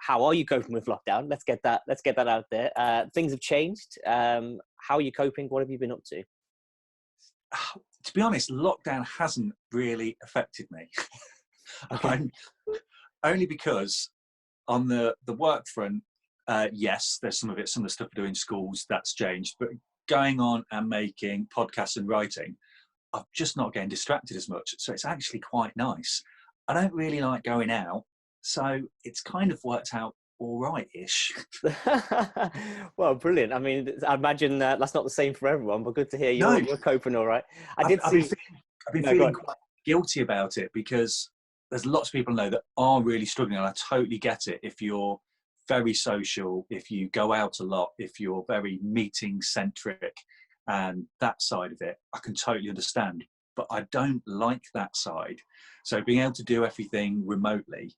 how are you coping with lockdown? Let's get that out there. Things have changed. How are you coping? What have you been up to? To be honest, lockdown hasn't really affected me. Okay. Only because on the work front, yes, there's some of the stuff I do in schools that's changed, but going on and making podcasts and writing, I'm just not getting distracted as much. So it's actually quite nice. I don't really like going out, so it's kind of worked out all right-ish. Well, brilliant. I mean, I imagine that's not the same for everyone, but good to hear No, you're coping all right. I I've, did I've been see. feeling, I've been No, go feeling on. quite guilty about it because there's lots of people I know that are really struggling, and I totally get it. If you're very social, if you go out a lot, if you're very meeting centric and that side of it, I can totally understand. But I don't like that side. So being able to do everything remotely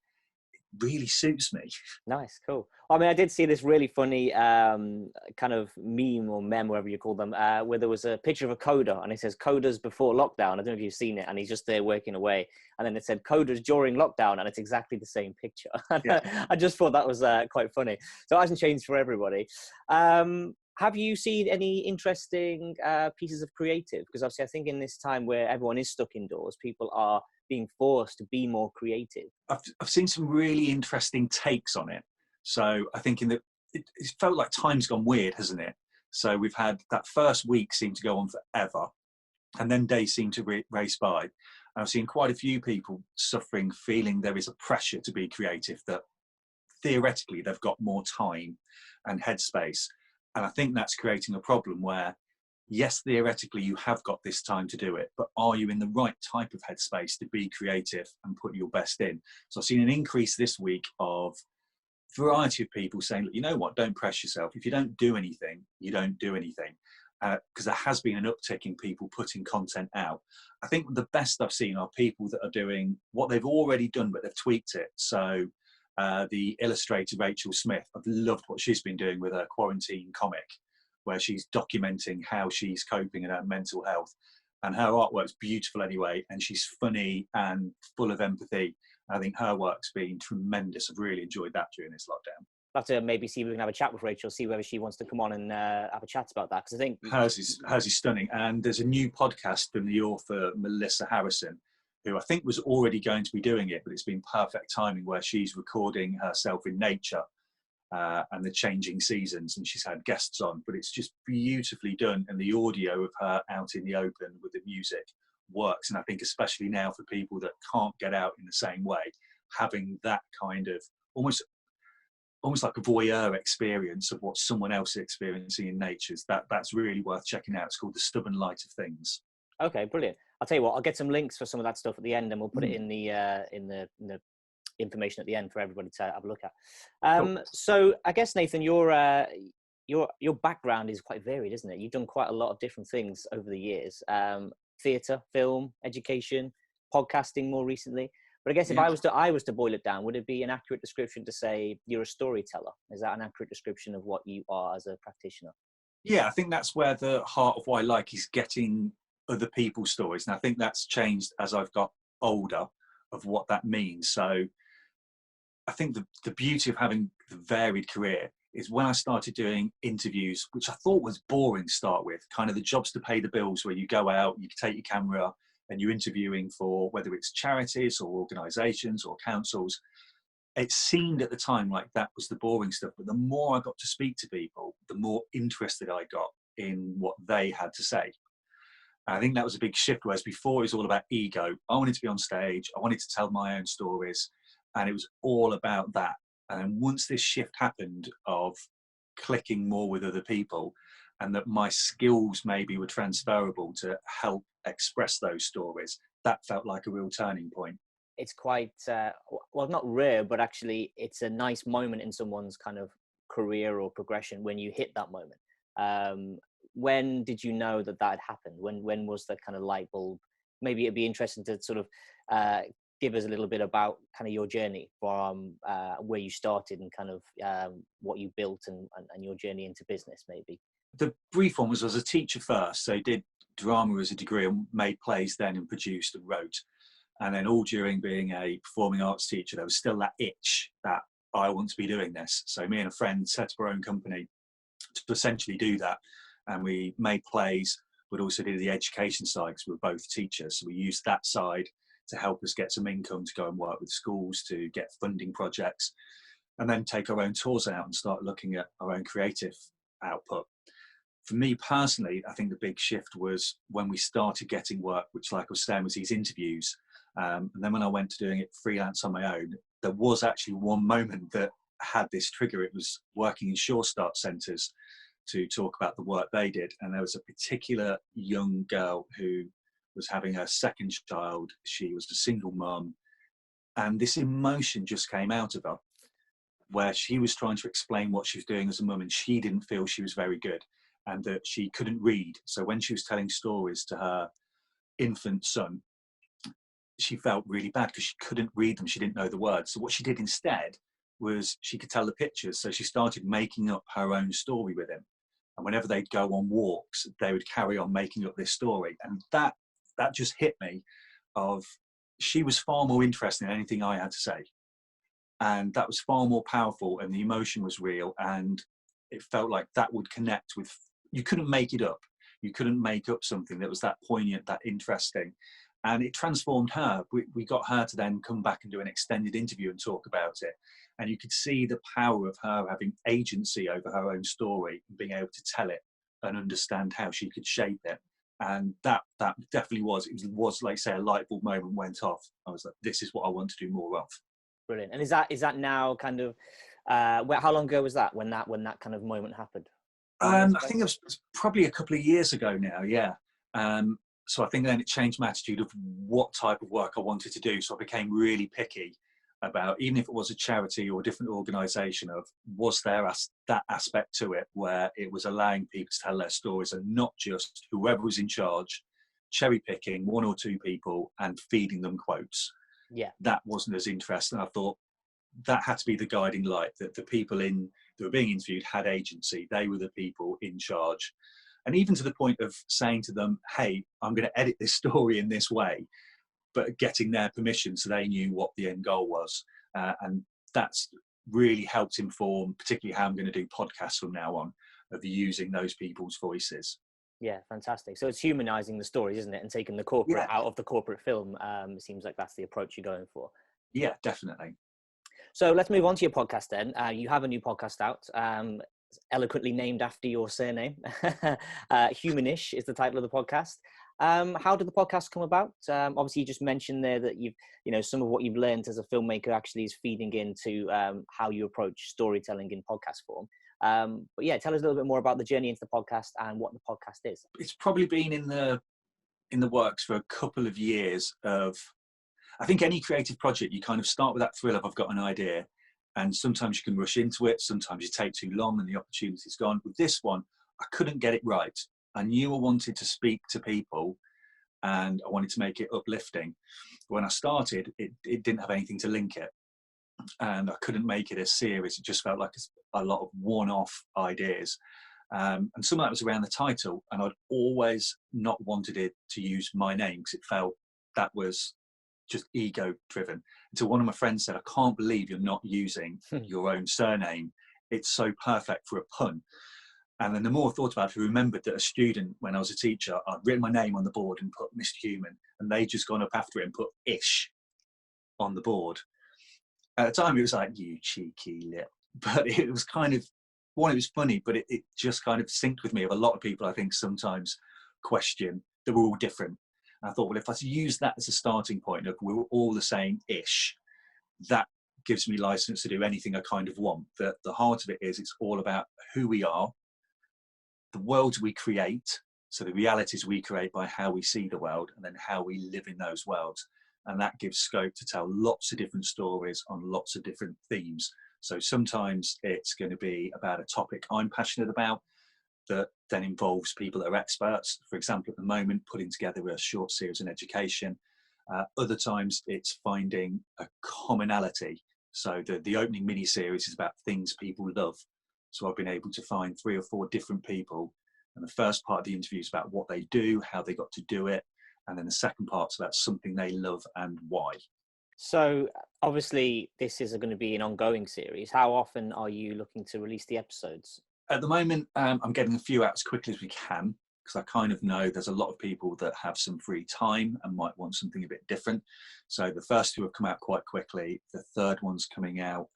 really suits me. Nice, cool. I mean, I did see this really funny kind of meme or meme, whatever you call them, where there was a picture of a coder and it says coders before lockdown. I don't know if you've seen it, and he's just there working away. And then it said coders during lockdown, and it's exactly the same picture. Yeah. I just thought that was quite funny. So it hasn't changed for everybody. Have you seen any interesting pieces of creative? Because obviously I think in this time where everyone is stuck indoors, people are being forced to be more creative. I've seen some really interesting takes on it. So I think it's felt like time's gone weird, hasn't it? So we've had that first week seem to go on forever, and then days seem to race by. And I've seen quite a few people suffering, feeling there is a pressure to be creative, that theoretically they've got more time and headspace. And I think that's creating a problem where, yes, theoretically you have got this time to do it, but are you in the right type of headspace to be creative and put your best in? So I've seen an increase this week of variety of people saying, look, you know what, don't press yourself. If you don't do anything, you don't do anything. Because there has been an uptick in people putting content out. I think the best I've seen are people that are doing what they've already done, but they've tweaked it. So the illustrator Rachel Smith, I've loved what she's been doing with her quarantine comic, where she's documenting how she's coping in her mental health. And her artwork's beautiful anyway, and she's funny and full of empathy. I think her work's been tremendous. I've really enjoyed that during this lockdown. I'll have to maybe see if we can have a chat with Rachel, see whether she wants to come on and have a chat about that. Because I think hers is stunning. And there's a new podcast from the author Melissa Harrison, who I think was already going to be doing it, but it's been perfect timing, where she's recording herself in nature and the changing seasons, and she's had guests on, but it's just beautifully done, and the audio of her out in the open with the music works. And I think especially now for people that can't get out in the same way, having that kind of almost like a voyeur experience of what someone else is experiencing in nature, that's really worth checking out. It's called The Stubborn Light of Things. Okay, brilliant. I'll tell you what, I'll get some links for some of that stuff at the end, and we'll put it in the information at the end for everybody to have a look at. Cool. So I guess, Nathan, your background is quite varied, isn't it? You've done quite a lot of different things over the years. Theatre, film, education, podcasting more recently. But I guess if I was to boil it down, would it be an accurate description to say you're a storyteller? Is that an accurate description of what you are as a practitioner? Yeah, I think that's where the heart of what I like is getting other people's stories. And I think that's changed as I've got older, of what that means. So I think the beauty of having the varied career is when I started doing interviews, which I thought was boring to start with, kind of the jobs to pay the bills, where you go out, you take your camera and you're interviewing for whether it's charities or organisations or councils. It seemed at the time like that was the boring stuff, but the more I got to speak to people, the more interested I got in what they had to say. And I think that was a big shift, whereas before it was all about ego. I wanted to be on stage, I wanted to tell my own stories, and it was all about that. And then once this shift happened of clicking more with other people, and that my skills maybe were transferable to help express those stories, that felt like a real turning point. It's quite, well, not rare, but actually it's a nice moment in someone's kind of career or progression when you hit that moment. When did you know that had happened? When was the kind of light bulb? Maybe it'd be interesting to sort of give us a little bit about kind of your journey from where you started and kind of what you built and your journey into business, maybe. The brief one was as a teacher first. So I did drama as a degree and made plays then and produced and wrote. And then all during being a performing arts teacher, there was still that itch, that I want to be doing this. So me and a friend set up our own company to essentially do that. And we made plays, but also did the education side because we were both teachers. So we used that side to help us get some income to go and work with schools, to get funding projects, and then take our own tours out and start looking at our own creative output. For me personally, I think the big shift was when we started getting work, which, like I was saying, was these interviews. And then when I went to doing it freelance on my own, there was actually one moment that had this trigger. It was working in Sure Start centres to talk about the work they did. And there was a particular young girl who was having her second child. She was a single mum. And this emotion just came out of her, where she was trying to explain what she was doing as a mum, and she didn't feel she was very good, and that she couldn't read. So when she was telling stories to her infant son, she felt really bad because she couldn't read them. She didn't know the words. So what she did instead was she could tell the pictures. So she started making up her own story with him. And whenever they'd go on walks, they would carry on making up this story. And that just hit me of, she was far more interested in anything I had to say. And that was far more powerful, and the emotion was real. And it felt like that would connect with, you couldn't make it up. You couldn't make up something that was that poignant, that interesting. And it transformed her. We got her to then come back and do an extended interview and talk about it. And you could see the power of her having agency over her own story and being able to tell it and understand how she could shape it. And that definitely was, it was like, say, a light bulb moment went off. I was like, this is what I want to do more of. Brilliant. And is that now kind of, how long ago was that when that kind of moment happened? I think it was probably a couple of years ago now, yeah. So I think then it changed my attitude of what type of work I wanted to do. So I became really picky about, even if it was a charity or a different organisation, of was there that aspect to it where it was allowing people to tell their stories and not just whoever was in charge, cherry picking one or two people and feeding them quotes. Yeah. That wasn't as interesting. I thought that had to be the guiding light, that the people that were being interviewed had agency. They were the people in charge. And even to the point of saying to them, hey, I'm going to edit this story in this way, but getting their permission so they knew what the end goal was. And that's really helped inform particularly how I'm going to do podcasts from now on, of using those people's voices. Yeah, fantastic. So it's humanizing the stories, isn't it? And taking the corporate out of the corporate film. It seems like that's the approach you're going for. Yeah, definitely. So let's move on to your podcast then. You have a new podcast out, eloquently named after your surname. Humanish is the title of the podcast. How did the podcast come about? Obviously, you just mentioned there that some of what you've learned as a filmmaker actually is feeding into how you approach storytelling in podcast form. But yeah, tell us a little bit more about the journey into the podcast and what the podcast is. It's probably been in the works for a couple of years. I think any creative project, you kind of start with that thrill of, I've got an idea, and sometimes you can rush into it, sometimes you take too long and the opportunity's gone. With this one, I couldn't get it right. I knew I wanted to speak to people and I wanted to make it uplifting. When I started, it didn't have anything to link it, and I couldn't make it a series. It just felt like a lot of one-off ideas. And some of that was around the title, and I'd always not wanted it to use my name because it felt that was just ego driven, until one of my friends said, I can't believe you're not using your own surname. It's so perfect for a pun. And then the more I thought about it, I remembered that a student, when I was a teacher, I'd written my name on the board and put Mr. Human, and they'd just gone up after it and put Ish on the board. At the time, it was like, you cheeky lip. But it was kind of, one, it was funny, but it just kind of synced with me. Of a lot of people, I think, sometimes question that we're all different. And I thought, well, if I use that as a starting point of we're all the same-ish, that gives me license to do anything I kind of want. The heart of it is, it's all about who we are, the worlds we create, so the realities we create by how we see the world, and then how we live in those worlds. And that gives scope to tell lots of different stories on lots of different themes. So sometimes it's going to be about a topic I'm passionate about that then involves people that are experts. For example, at the moment, putting together a short series on education. Other times it's finding a commonality. So the opening mini-series is about things people love. So I've been able to find 3 or 4 different people. And the first part of the interview is about what they do, how they got to do it. And then the second part's about something they love and why. So obviously this is going to be an ongoing series. How often are you looking to release the episodes? At the moment, I'm getting a few out as quickly as we can, because I kind of know there's a lot of people that have some free time and might want something a bit different. So the first two have come out quite quickly. The third one's coming out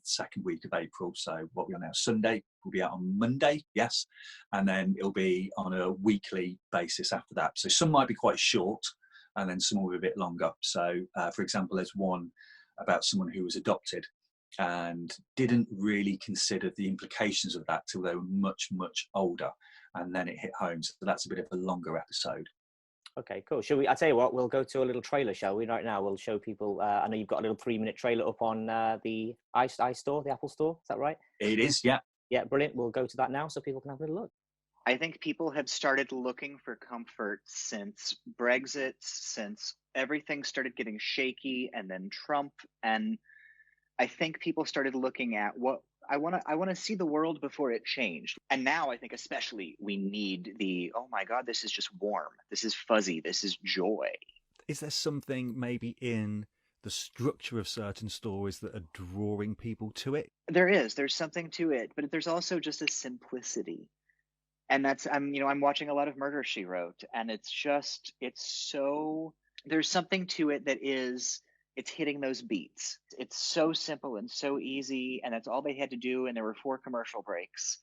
second week of April. So what we're on now, Sunday, will be out on Monday, yes. And then it'll be on a weekly basis after that. So some might be quite short and then some will be a bit longer. So for example, there's one about someone who was adopted and didn't really consider the implications of that till they were much, much older. And then it hit home. So that's a bit of a longer episode. Okay, cool. Shall we, I tell you what, we'll go to a little trailer, shall we? Right now, we'll show people, I know you've got a little 3-minute trailer up on the iStore, the Apple Store. Is that right? It is, yeah. Yeah, brilliant. We'll go to that now so people can have a little look. I think people have started looking for comfort since Brexit, since everything started getting shaky, and then Trump. And I think people started looking at what I want to see the world before it changed. And now I think especially we need the, oh my God, this is just warm. This is fuzzy. This is joy. Is there something maybe in the structure of certain stories that are drawing people to it? There's something to it, but there's also just a simplicity. And that's, I'm watching a lot of Murder, She Wrote, and it's so, there's something to it that it's hitting those beats. It's so simple and so easy, and that's all they had to do, and there were 4 commercial breaks.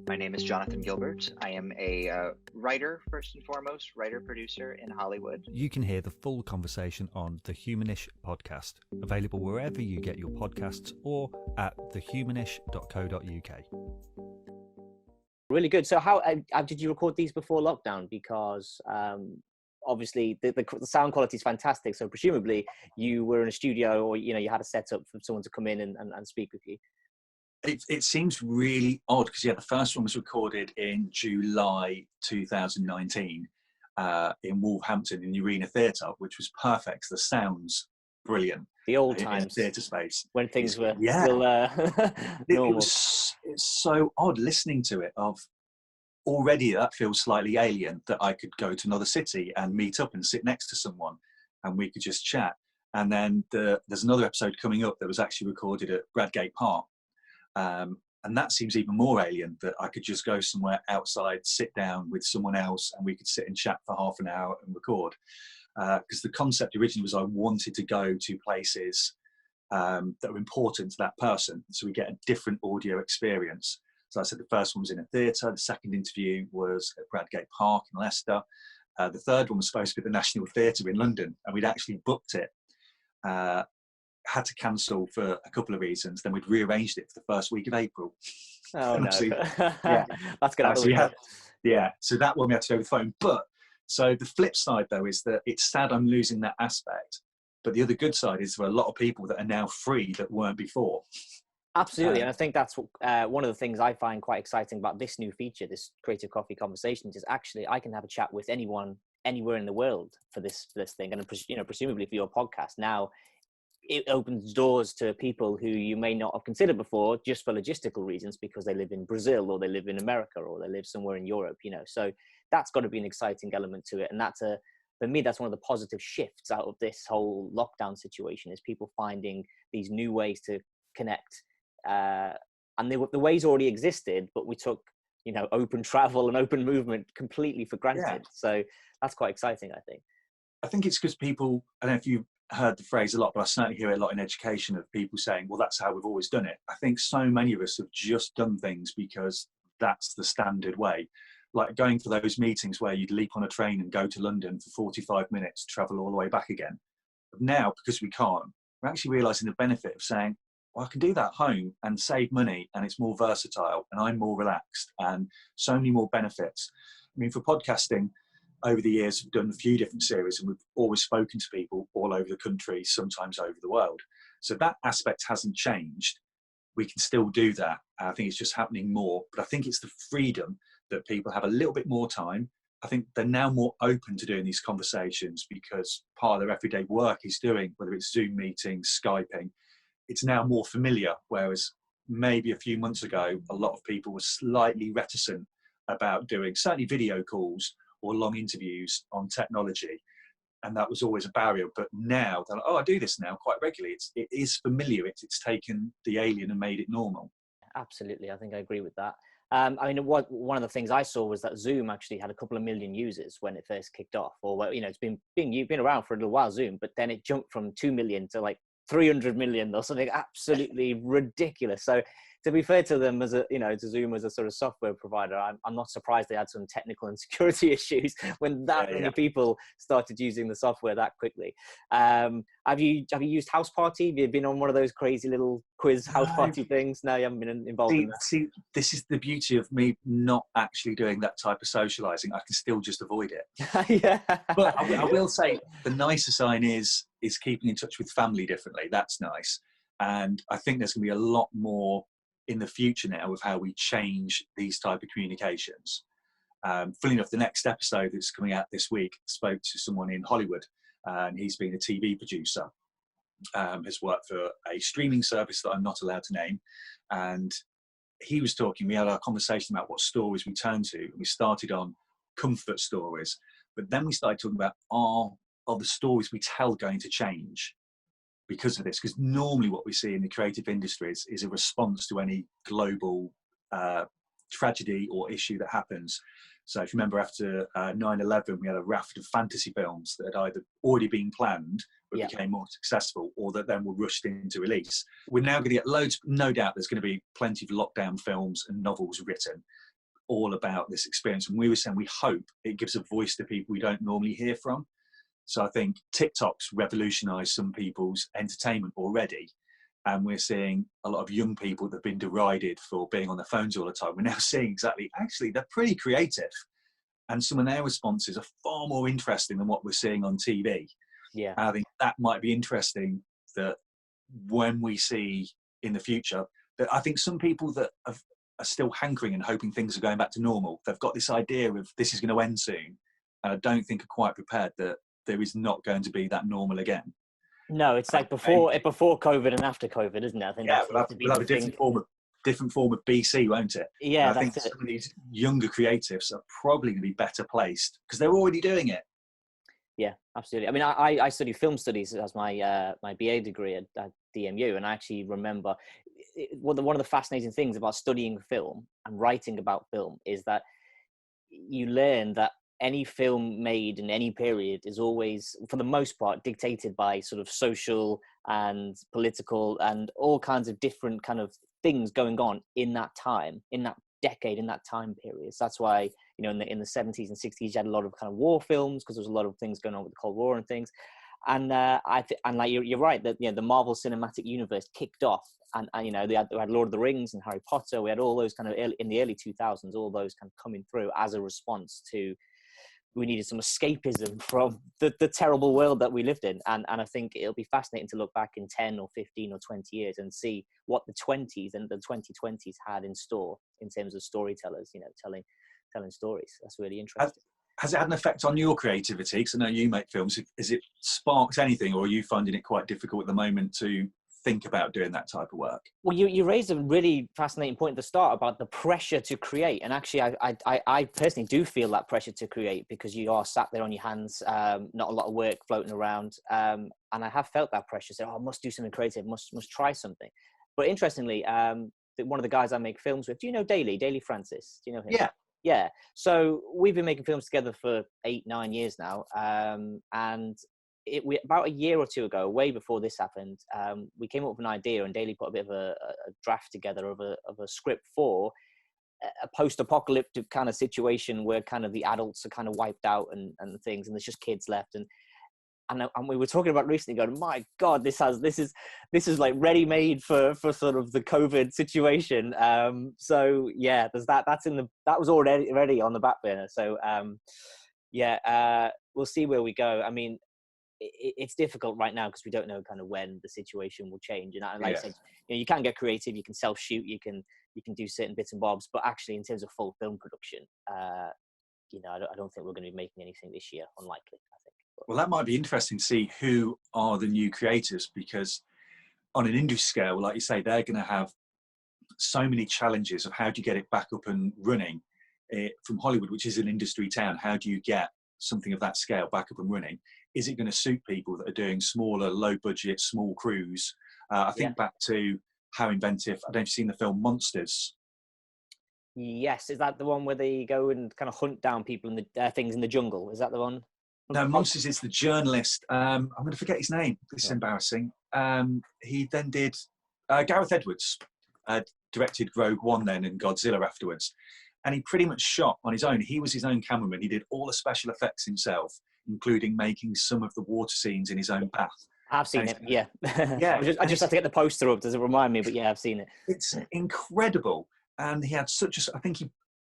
My name is Jonathan Gilbert. I am a writer, first and foremost, writer-producer in Hollywood. You can hear the full conversation on the Humanish podcast, available wherever you get your podcasts or at thehumanish.co.uk. Really good. So how did you record these before lockdown? Because obviously the sound quality is fantastic. So presumably you were in a studio, or you had a setup for someone to come in and speak with you. It seems really odd because the first one was recorded in July 2019 in Wolverhampton in the Arena Theatre, which was perfect. The sound's brilliant. The old times, theatre space when things were still normal. It's so odd listening to it. Already that feels slightly alien, that I could go to another city and meet up and sit next to someone and we could just chat. And then there's another episode coming up that was actually recorded at Bradgate Park. And that seems even more alien, that I could just go somewhere outside, sit down with someone else, and we could sit and chat for half an hour and record. Because the concept originally was I wanted to go to places that are important to that person, so we get a different audio experience. So I said the first one was in a theatre, the second interview was at Bradgate Park in Leicester, the third one was supposed to be at the National Theatre in London, and we'd actually booked it. Had to cancel for a couple of reasons. Then we'd rearranged it for the first week of April. Oh no! Yeah, that's good. So that one we had to go with phone. But so the flip side though is that it's sad I'm losing that aspect. But the other good side is there are a lot of people that are now free that weren't before. Absolutely, and I think that's one of the things I find quite exciting about this new feature, this Creative Coffee Conversations, is actually I can have a chat with anyone anywhere in the world for this thing, and presumably for your podcast now. It opens doors to people who you may not have considered before just for logistical reasons, because they live in Brazil or they live in America or they live somewhere in Europe, So that's got to be an exciting element to it. And for me, that's one of the positive shifts out of this whole lockdown situation, is people finding these new ways to connect. And the ways already existed, but we took, open travel and open movement completely for granted. Yeah. So that's quite exciting, I think. I think it's because people, I don't know if you heard the phrase a lot, but I certainly hear it a lot in education, of people saying, well, that's how we've always done it. I think so many of us have just done things because that's the standard way. Like going for those meetings where you'd leap on a train and go to London for 45 minutes, travel all the way back again. But now, because we can't, we're actually realising the benefit of saying, well, I can do that at home and save money, and it's more versatile and I'm more relaxed, and so many more benefits. I mean, for podcasting, over the years, we've done a few different series and we've always spoken to people all over the country, sometimes over the world. So that aspect hasn't changed. We can still do that. I think it's just happening more, but I think it's the freedom that people have a little bit more time. I think they're now more open to doing these conversations because part of their everyday work is doing, whether it's Zoom meetings, Skyping, it's now more familiar. Whereas maybe a few months ago, a lot of people were slightly reticent about doing certainly video calls or long interviews on technology. and that was always a barrier. But now they're like, oh, I do this now quite regularly. It is familiar. It's taken the alien and made it normal. Absolutely, I think I agree with that. I mean, one of the things I saw was that Zoom actually had a couple of million users when it first kicked off, or it's been around for a little while, Zoom, but then it jumped from 2 million to like 300 million or something absolutely ridiculous. So to be fair to them, as a to Zoom as a sort of software provider, I'm not surprised they had some technical and security issues when that many people started using the software that quickly. Have you used House Party? Have you been on one of those crazy little quiz House Party things? No, you haven't been involved in that. See, this is the beauty of me not actually doing that type of socializing. I can still just avoid it. Yeah. But I will say the nicer sign is keeping in touch with family differently. That's nice. And I think there's going to be a lot more in the future now of how we change these type of communications. Funny enough, the next episode that's coming out this week spoke to someone in Hollywood, and he's been a TV producer, has worked for a streaming service that I'm not allowed to name, and he was talking, we had a conversation about what stories we turn to, and we started on comfort stories, but then we started talking about are the stories we tell going to change because of this? Because normally what we see in the creative industries is a response to any global tragedy or issue that happens. So if you remember, after 9/11, we had a raft of fantasy films that had either already been planned but became more successful, or that then were rushed into release. We're now going to get loads, no doubt there's going to be plenty of lockdown films and novels written all about this experience. And we were saying we hope it gives a voice to people we don't normally hear from. So I think TikTok's revolutionised some people's entertainment already. And we're seeing a lot of young people that have been derided for being on their phones all the time. We're now seeing actually, they're pretty creative. And some of their responses are far more interesting than what we're seeing on TV. Yeah. And I think that might be interesting, that when we see in the future, that I think some people that are still hankering and hoping things are going back to normal, they've got this idea of this is going to end soon. And I don't think are quite prepared that there is not going to be that normal again. No, it's like before COVID and after COVID, isn't it? I think we'll have a different form of BC, won't it? Yeah, I think some of these younger creatives are probably going to be better placed because they're already doing it. Yeah, absolutely. I mean, I studied film studies as my my BA degree at DMU, and I actually remember one of the fascinating things about studying film and writing about film is that you learn that any film made in any period is always, for the most part, dictated by sort of social and political and all kinds of different kind of things going on in that time, in that decade, in that time period. So that's why, in the 70s and 60s, you had a lot of kind of war films because there was a lot of things going on with the Cold War and things. And you're right that the Marvel Cinematic Universe kicked off, and they had Lord of the Rings and Harry Potter. We had all those kind of in the early 2000s, all those kind of coming through as a response to, we needed some escapism from the terrible world that we lived in. And I think it'll be fascinating to look back in 10 or 15 or 20 years and see what the 20s and the 2020s had in store in terms of storytellers, telling stories. That's really interesting. Has it had an effect on your creativity? Because I know you make films. Has it sparked anything, or are you finding it quite difficult at the moment to think about doing that type of work? Well, you raised a really fascinating point at the start about the pressure to create, and actually I personally do feel that pressure to create because you are sat there on your hands, not a lot of work floating around, and I have felt that pressure. So I must do something creative, must try something. But interestingly, one of the guys I make films with, do you know Daly Francis? Do you know him? Yeah. So we've been making films together for 8-9 years now, and about a year or two ago, way before this happened, we came up with an idea, and Daly put a bit of a draft together of a script for a post-apocalyptic kind of situation where kind of the adults are kind of wiped out and things, and there's just kids left. And we were talking about recently, going, my God, this is like ready-made for sort of the COVID situation. So yeah, there's that was already on the back burner. So we'll see where we go. I mean, it's difficult right now because we don't know kind of when the situation will change. And like I said, you can get creative, you can self-shoot, you can do certain bits and bobs, but actually in terms of full film production, I don't think we're going to be making anything this year. Unlikely, I think. Well, that might be interesting to see who are the new creators, because on an industry scale, like you say, they're going to have so many challenges of how do you get it back up and running from Hollywood, which is an industry town. How do you get something of that scale back up and running? is it going to suit people that are doing smaller, low budget, small crews? I think back to how inventive, I don't know if you've seen the film Monsters. Yes, is that the one where they go and kind of hunt down people in the things in the jungle? Is that the one? No, Monsters is the journalist. I'm going to forget his name. This is embarrassing. He then did Gareth Edwards directed Rogue One then and Godzilla afterwards. And he pretty much shot on his own. He was his own cameraman. He did all the special effects himself, including making some of the water scenes in his own bath. I've seen it, yeah. Yeah. I just have to get the poster up. Does it remind me? But yeah, I've seen it. It's incredible. And he had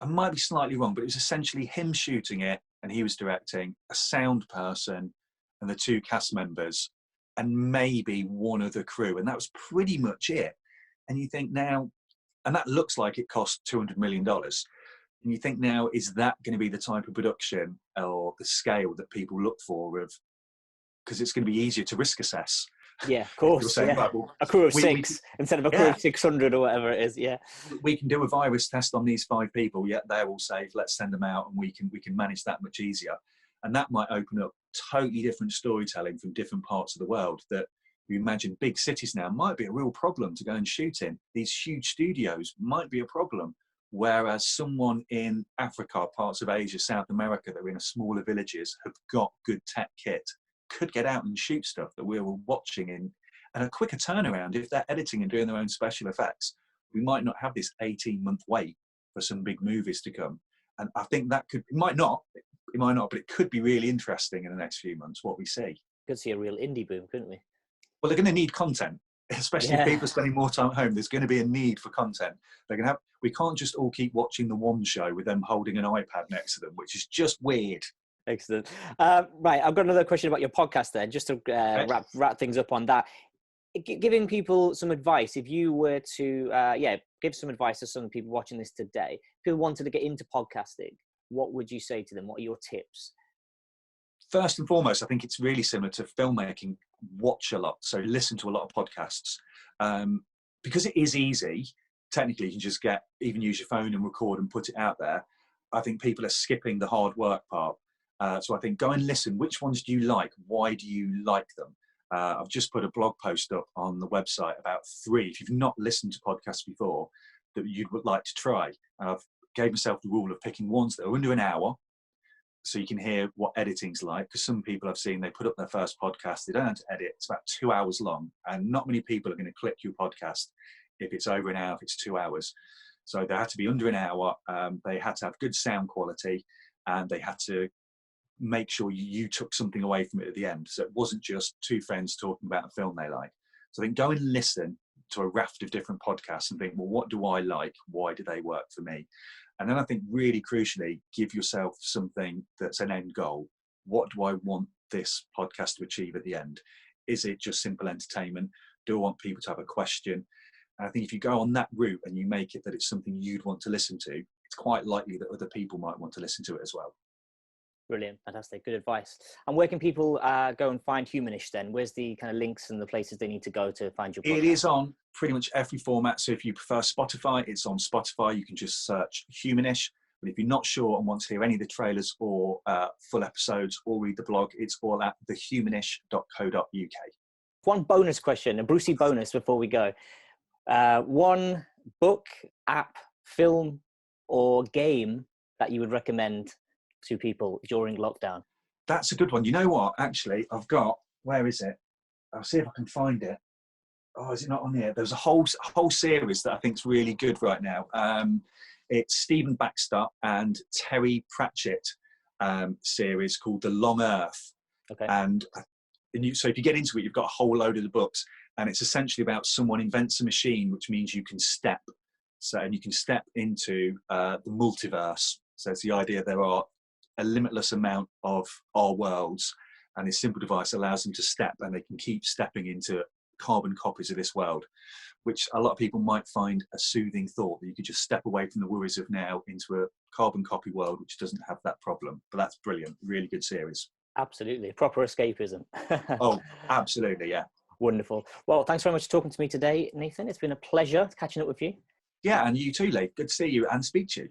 I might be slightly wrong, but it was essentially him shooting it and he was directing, a sound person and the 2 cast members and maybe one of the crew. And that was pretty much it. And you think now, and that looks like it cost $200 million. And you think now, is that going to be the type of production or the scale that people look for? Because it's going to be easier to risk assess. Yeah, of course. Saying, yeah. right, well, a crew of 6 instead of a crew of 600 or whatever it is. Yeah, we can do a virus test on these 5 people. Yet they're all safe. Let's send them out, and we can manage that much easier. And that might open up totally different storytelling from different parts of the world. That you imagine big cities now might be a real problem to go and shoot in. These huge studios might be a problem. Whereas someone in Africa, parts of Asia, South America, that are in smaller villages, have got good tech kit, could get out and shoot stuff that we were watching in, and a quicker turnaround. If they're editing and doing their own special effects, we might not have this 18-month wait for some big movies to come. And I think that it might not, but it could be really interesting in the next few months, what we see. Could see a real indie boom, couldn't we? Well, they're going to need content, especially if people are spending more time at home. There's going to be a need for content. We can't just all keep watching the one show with them holding an iPad next to them, which is just weird. Excellent. Right, I've got another question about your podcast then, just to wrap things up on that. Giving people some advice, if you were to, give some advice to some people watching this today, if people wanted to get into podcasting, what would you say to them? What are your tips? First and foremost, I think it's really similar to filmmaking. Watch a lot. So listen to a lot of podcasts. Because it is easy, technically you can just even use your phone and record and put it out there. I think people are skipping the hard work part. So I think go and listen. Which ones do you like? Why do you like them? I've just put a blog post up on the website about 3, if you've not listened to podcasts before, that you would like to try. And I've gave myself the rule of picking ones that are under an hour, so you can hear what editing's like. Because some people I've seen, they put up their first podcast, they don't have to edit. It's about 2 hours long, and not many people are going to click your podcast if it's over an hour, if it's 2 hours. So they had to be under an hour. They had to have good sound quality, and they had to make sure you took something away from it at the end. So it wasn't just 2 friends talking about a film they like. So I think go and listen to a raft of different podcasts and think, well, what do I like? Why do they work for me? And then I think really crucially, give yourself something that's an end goal. What do I want this podcast to achieve at the end? Is it just simple entertainment? Do I want people to have a question? And I think if you go on that route and you make it that it's something you'd want to listen to, it's quite likely that other people might want to listen to it as well. Brilliant, fantastic, good advice. And where can people go and find Humanish then? Where's the kind of links and the places they need to go to find your podcast? It is on pretty much every format. So if you prefer Spotify, it's on Spotify. You can just search Humanish. But if you're not sure and want to hear any of the trailers or full episodes or read the blog, it's all at thehumanish.co.uk. One bonus question, a Brucey bonus before we go. One book, app, film, or game that you would recommend to people during lockdown? That's a good one. You know what? Actually, I've got, where is it? I'll see if I can find it. Oh, is it not on here? There's a whole series that I think is really good right now. It's Stephen Baxter and Terry Pratchett series called The Long Earth. Okay. So if you get into it, you've got a whole load of the books, and it's essentially about someone invents a machine, which means you can step. And you can step into the multiverse. So it's the idea there are a limitless amount of our worlds, and this simple device allows them to step, and they can keep stepping into carbon copies of this world, which a lot of people might find a soothing thought, that you could just step away from the worries of now into a carbon copy world which doesn't have that problem. But that's brilliant, really good series. Absolutely, proper escapism. Oh, absolutely, yeah. Wonderful. Well, thanks very much for talking to me today, Nathan. It's been a pleasure catching up with you. Yeah, and you too, Lee. Good to see you and speak to you.